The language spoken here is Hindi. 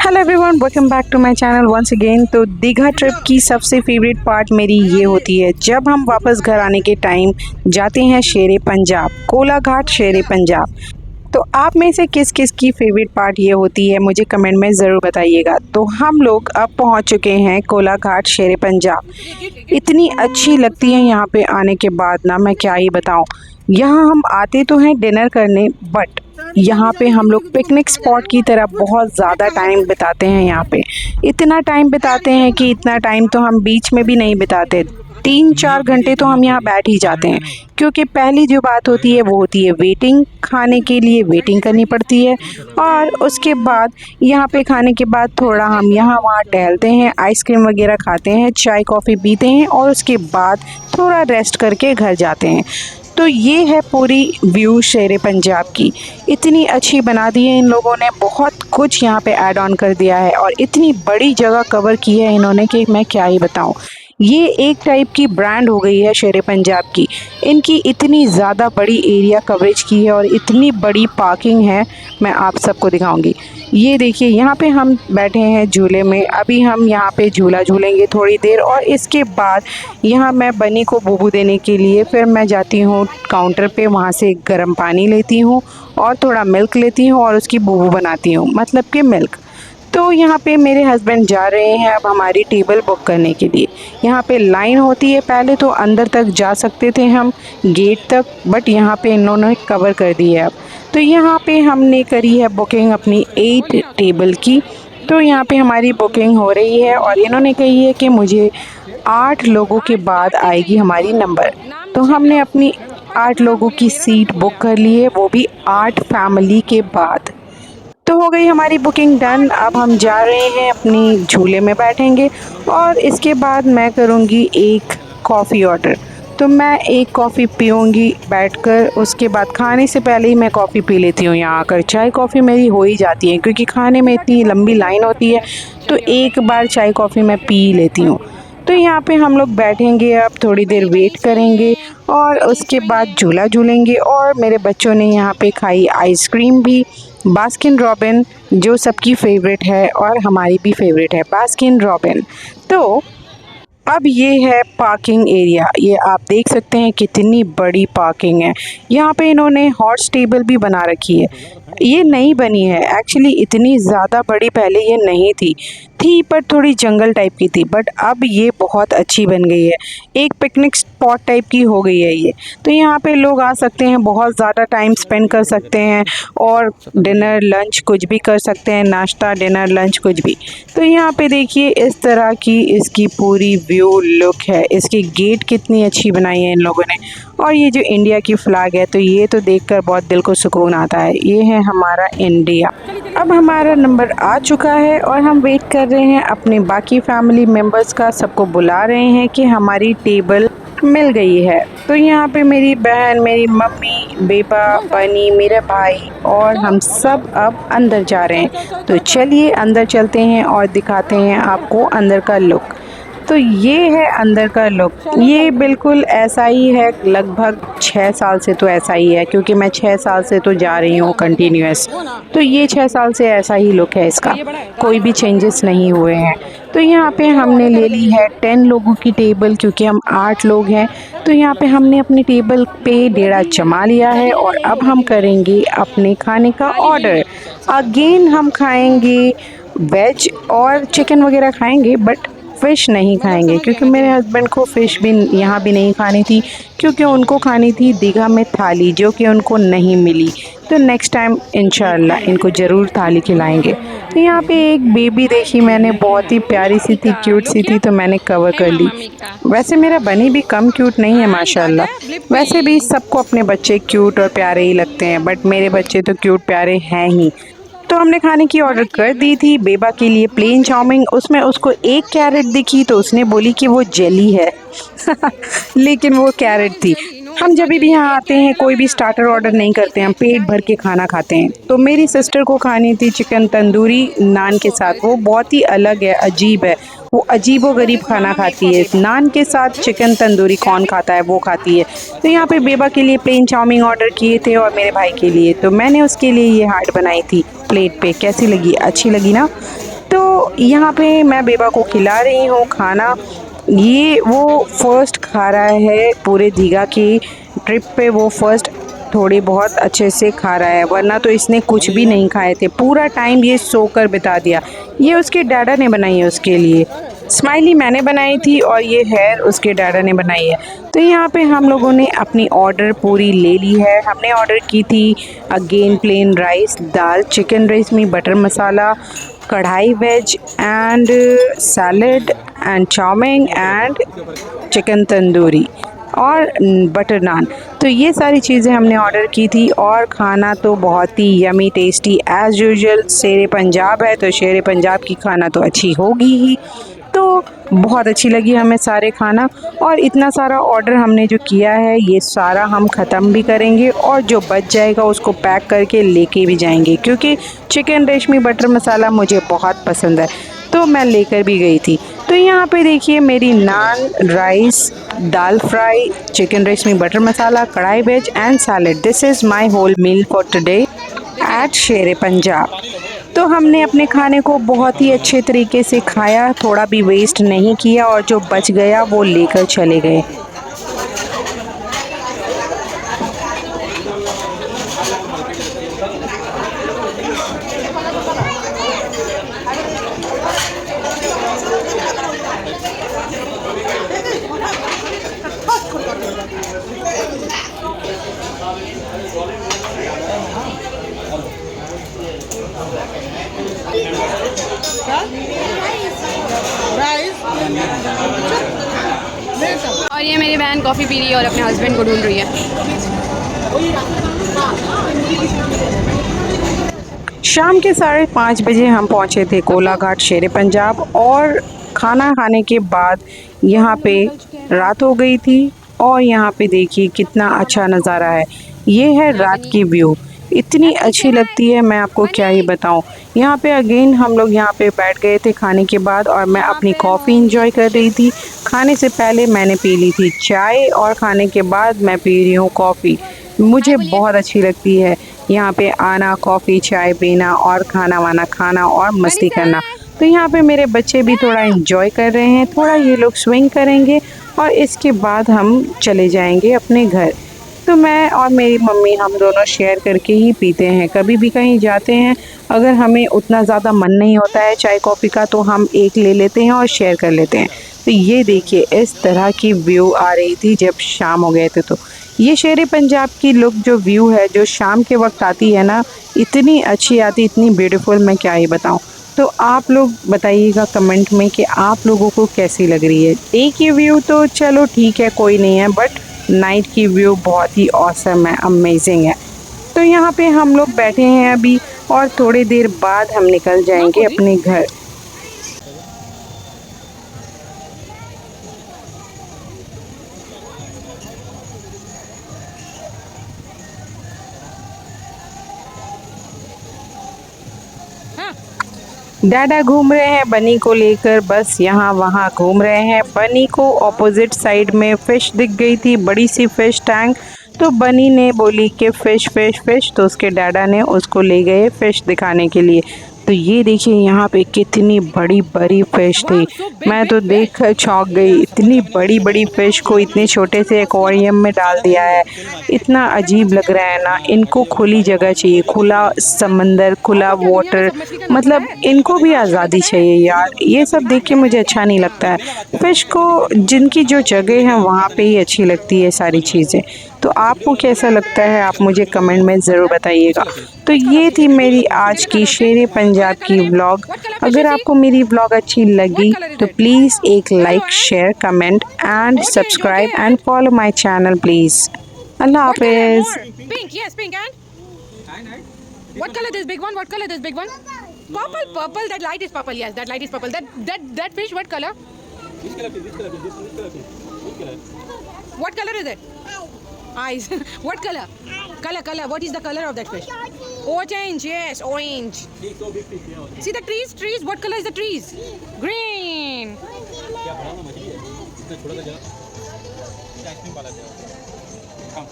Hello everyone, welcome back to my channel once again. तो दीघा ट्रिप की सबसे फेवरेट पार्ट मेरी ये होती है जब हम वापस घर आने के टाइम जाते हैं शेरे पंजाब, कोलाघाट शेरे पंजाब। तो आप में से किस किस की फेवरेट पार्ट ये होती है मुझे कमेंट में ज़रूर बताइएगा। तो हम लोग अब पहुंच चुके हैं कोलाघाट शेरे पंजाब। इतनी अच्छी लगती है यहाँ पे आने के बाद ना, मैं क्या ही बताऊँ। यहाँ हम आते तो हैं डिनर करने, बट यहाँ पे हम लोग पिकनिक स्पॉट की तरह बहुत ज़्यादा टाइम बिताते हैं। यहाँ पे इतना टाइम बिताते हैं कि इतना टाइम तो हम बीच में भी नहीं बिताते। 3-4 घंटे तो हम यहाँ बैठ ही जाते हैं, क्योंकि पहली जो बात होती है वो होती है वेटिंग। खाने के लिए वेटिंग करनी पड़ती है, और उसके बाद यहाँ पे खाने के बाद थोड़ा हम यहाँ वहाँ टहलते हैं, आइसक्रीम वगैरह खाते हैं, चाय कॉफ़ी पीते हैं, और उसके बाद थोड़ा रेस्ट करके घर जाते हैं। तो ये है पूरी व्यू शेरे पंजाब की। इतनी अच्छी बना दी है इन लोगों ने, बहुत कुछ यहाँ पे ऐड ऑन कर दिया है, और इतनी बड़ी जगह कवर की है इन्होंने कि मैं क्या ही बताऊँ। ये एक टाइप की ब्रांड हो गई है शेरे पंजाब की। इनकी इतनी ज़्यादा बड़ी एरिया कवरेज की है और इतनी बड़ी पार्किंग है, मैं आप सबको दिखाऊंगी। ये देखिए, यहाँ पे हम बैठे हैं झूले में। अभी हम यहाँ पे झूला झूलेंगे थोड़ी देर, और इसके बाद यहाँ मैं बनी को बूबू देने के लिए फिर मैं जाती हूँ काउंटर पे। वहाँ से गर्म पानी लेती हूँ और थोड़ा मिल्क लेती हूँ और उसकी बूबू बनाती हूँ, मतलब कि मिल्क। तो यहाँ पे मेरे हस्बैंड जा रहे हैं अब हमारी टेबल बुक करने के लिए। यहाँ पे लाइन होती है, पहले तो अंदर तक जा सकते थे हम गेट तक, बट यहाँ पे इन्होंने कवर कर दी है अब। तो यहाँ पे हमने करी है बुकिंग अपनी 8 टेबल की। तो यहाँ पे हमारी बुकिंग हो रही है, और इन्होंने कही है कि मुझे 8 लोगों के बाद आएगी हमारी नंबर। तो हमने अपनी 8 लोगों की सीट बुक कर ली है, वो भी 8 फैमिली के बाद। तो हो गई हमारी बुकिंग डन। अब हम जा रहे हैं अपनी झूले में बैठेंगे, और इसके बाद मैं करूँगी एक कॉफ़ी ऑर्डर। तो मैं एक कॉफ़ी पीऊँगी बैठकर। उसके बाद खाने से पहले ही मैं कॉफ़ी पी लेती हूँ। यहाँ आकर चाय कॉफ़ी मेरी हो ही जाती है, क्योंकि खाने में इतनी लंबी लाइन होती है, तो एक बार चाय कॉफ़ी मैं पी लेती हूँ। तो यहाँ पे हम लोग बैठेंगे, अब थोड़ी देर वेट करेंगे, और उसके बाद झूला झूलेंगे। और मेरे बच्चों ने यहाँ पे खाई आइसक्रीम भी, बास्किन रॉबिन, जो सबकी फेवरेट है और हमारी भी फेवरेट है बास्किन रॉबिन। तो अब ये है पार्किंग एरिया। ये आप देख सकते हैं कितनी बड़ी पार्किंग है। यहाँ पे इन्होंने हॉर्स टेबल भी बना रखी है। ये नई बनी है एक्चुअली, इतनी ज़्यादा बड़ी पहले ये नहीं थी पर थोड़ी जंगल टाइप की थी, बट अब ये बहुत अच्छी बन गई है। एक पिकनिक स्पॉट टाइप की हो गई है ये। तो यहाँ पे लोग आ सकते हैं, बहुत ज़्यादा टाइम स्पेंड कर सकते हैं, और डिनर लंच कुछ भी कर सकते हैं, नाश्ता डिनर लंच कुछ भी। तो यहाँ पे देखिए इस तरह की इसकी पूरी व्यू लुक है। इसकी गेट कितनी अच्छी बनाई है इन लोगों ने, और ये जो इंडिया की फ्लैग है, तो ये तो देखकर बहुत दिल को सुकून आता है। ये है हमारा इंडिया। अब हमारा नंबर आ चुका है, और हम वेट कर रहे हैं अपने बाकी फैमिली मेम्बर्स का। सबको बुला रहे हैं कि हमारी टेबल मिल गई है। तो यहाँ पे मेरी बहन, मेरी मम्मी, बेबा, बनी, मेरा भाई, और हम सब अब अंदर जा रहे हैं। तो चलिए अंदर चलते हैं और दिखाते हैं आपको अंदर का लुक। तो ये है अंदर का लुक। ये बिल्कुल ऐसा ही है, लगभग 6 साल से तो ऐसा ही है, क्योंकि मैं 6 साल से तो जा रही हूँ कंटिन्यूअस। तो ये 6 साल से ऐसा ही लुक है इसका, कोई भी चेंजेस नहीं हुए हैं। तो यहाँ पे हमने ले ली है 10 लोगों की टेबल, क्योंकि हम 8 लोग हैं। तो यहाँ पे हमने अपनी टेबल पे डेरा जमा लिया है, और अब हम करेंगे अपने खाने का ऑर्डर। अगेन हम खाएंगे वेज और चिकन वगैरह खाएंगे, बट फ़िश नहीं खाएंगे, क्योंकि मेरे हस्बैंड को फ़िश भी यहाँ भी नहीं खानी थी, क्योंकि उनको खानी थी दीघा में थाली, जो कि उनको नहीं मिली। तो नेक्स्ट टाइम इंशाल्लाह इनको ज़रूर थाली खिलाएंगे। तो यहाँ पे एक बेबी देखी मैंने, बहुत ही प्यारी सी थी, क्यूट सी थी, तो मैंने कवर कर ली। वैसे मेरा बनी भी कम क्यूट नहीं है माशाल्लाह। वैसे भी सबको अपने बच्चे क्यूट और प्यारे ही लगते हैं, बट मेरे बच्चे तो क्यूट प्यारे हैं ही। तो हमने खाने की ऑर्डर कर दी थी। बेबा के लिए प्लेन चाउमीन, उसमें उसको एक कैरेट दिखी, तो उसने बोली कि वो जेली है लेकिन वो कैरेट थी। हम जब भी यहाँ आते हैं कोई भी स्टार्टर ऑर्डर नहीं करते, हम पेट भर के खाना खाते हैं। तो मेरी सिस्टर को खानी थी चिकन तंदूरी नान के साथ। वो बहुत ही अलग है, अजीब है, वो अजीब व गरीब खाना खाती है। नान के साथ चिकन तंदूरी कौन खाता है, वो खाती है। तो यहाँ पे बेबा के लिए प्लेन चाउमीन ऑर्डर किए थे, और मेरे भाई के लिए तो मैंने उसके लिए ये हार्ट बनाई थी प्लेट पे। कैसी लगी? अच्छी लगी ना? यहाँ पे मैं बेबा को खिला रही हूँ खाना। ये वो फर्स्ट खा रहा है पूरे दीघा की ट्रिप पे, वो फर्स्ट थोड़ी बहुत अच्छे से खा रहा है, वरना तो इसने कुछ भी नहीं खाए थे। पूरा टाइम ये सोकर बिता दिया। ये उसके डैडा ने बनाई है उसके लिए। स्माइली मैंने बनाई थी और ये हेयर उसके डैडा ने बनाई है। तो यहाँ पे हम लोगों ने अपनी ऑर्डर पूरी ले ली है। हमने ऑर्डर की थी again plain rice, dal, chicken reshmi, butter masala, kadai veg and salad and chowmein and chicken tandoori और बटर नान। तो ये सारी चीज़ें हमने ऑर्डर की थी और खाना तो बहुत ही यमी टेस्टी एज़ यूजुअल। शेरे पंजाब है तो शेरे पंजाब की खाना तो अच्छी होगी ही। तो बहुत अच्छी लगी हमें सारे खाना। और इतना सारा ऑर्डर हमने जो किया है ये सारा हम ख़त्म भी करेंगे और जो बच जाएगा उसको पैक करके लेके भी जाएंगे, क्योंकि चिकन रेशमी बटर मसाला मुझे बहुत पसंद है तो मैं लेकर भी गई थी। तो यहाँ पे देखिए मेरी naan, rice, dal fry, chicken reshmi butter masala, kadai veg and salad. This is my whole meal for today at Shere Punjab. तो हमने अपने खाने को बहुत ही अच्छे तरीके से खाया, थोड़ा भी वेस्ट नहीं किया और जो बच गया वो लेकर चले गए। और ये मेरी बहन कॉफ़ी पी रही है और अपने हस्बैंड को ढूंढ रही है। शाम के 5:30 बजे हम पहुंचे थे कोलाघाट शेरे पंजाब और खाना खाने के बाद यहाँ पे रात हो गई थी। और यहाँ पे देखिए कितना अच्छा नज़ारा है। ये है रात की व्यू, इतनी अच्छी लगती है मैं आपको क्या ही बताऊं। यहाँ पे अगेन हम लोग यहाँ पे बैठ गए थे खाने के बाद और मैं अपनी कॉफ़ी इंजॉय कर रही थी। खाने से पहले मैंने पी ली थी चाय और खाने के बाद मैं पी रही हूँ कॉफ़ी। मुझे बहुत अच्छी लगती है यहाँ पे आना, कॉफ़ी चाय पीना और खाना वाना खाना और मस्ती करना। तो यहाँ पे मेरे बच्चे भी थोड़ा एंजॉय कर रहे हैं, थोड़ा ये लोग स्विंग करेंगे और इसके बाद हम चले जाएंगे अपने घर। तो मैं और मेरी मम्मी हम दोनों शेयर करके ही पीते हैं। कभी भी कहीं जाते हैं अगर हमें उतना ज़्यादा मन नहीं होता है चाय कॉफ़ी का तो हम एक ले लेते हैं और शेयर कर लेते हैं। तो ये देखिए इस तरह की व्यू आ रही थी जब शाम हो गए थे। तो ये शेरे पंजाब की लुक जो व्यू है जो शाम के वक्त आती है ना, इतनी अच्छी आती, इतनी ब्यूटीफुल, मैं क्या ही बताऊँ। तो आप लोग बताइएगा कमेंट में कि आप लोगों को कैसी लग रही है। डे की व्यू तो चलो ठीक है कोई नहीं है, बट नाइट की व्यू बहुत ही ऑसम है, अमेजिंग है। तो यहाँ पे हम लोग बैठे हैं अभी और थोड़ी देर बाद हम निकल जाएंगे अपने घर। डैडा घूम रहे हैं बनी को लेकर, बस यहाँ वहाँ घूम रहे हैं। बनी को ऑपोजिट साइड में फ़िश दिख गई थी, बड़ी सी फ़िश टैंक। तो बनी ने बोली कि फ़िश फ़िश फ़िश, तो उसके डैडा ने उसको ले गए फ़िश दिखाने के लिए। तो ये देखिए यहाँ पे कितनी बड़ी बड़ी फ़िश थी, मैं तो देख कर चौंक गई। इतनी बड़ी बड़ी फ़िश को इतने छोटे से एक्वेरियम में डाल दिया है, इतना अजीब लग रहा है ना। इनको खुली जगह चाहिए, खुला समंदर, खुला वाटर, मतलब इनको भी आज़ादी चाहिए यार। ये सब देख के मुझे अच्छा नहीं लगता है। फ़िश को जिनकी जो जगह है वहाँ पे ही अच्छी लगती है सारी चीज़ें। तो आपको कैसा लगता है आप मुझे कमेंट में ज़रूर बताइएगा। तो ये थी मेरी आज की शेरे पंजाब की व्लॉग। अगर आपको मेरी व्लॉग अच्छी लगी तो प्लीज़ एक like, share, comment and subscribe and follow my channel please. Allah हाफिज़। Pink, yes, pink and? What color this big one? What color this big one? Purple, purple. That light is purple. Yes, that light is purple. That fish. What color? Which color? Which color? Which color? What color is it? Eyes. What color? Color. What is the color of that fish? Orange. Yes, orange. So big fish, yeah. See the trees. What color is the trees? Green. क्या बड़ा ना मछली है, इतना छोटा सा जगह, आइसक्रीम वाला जगह, हाँ,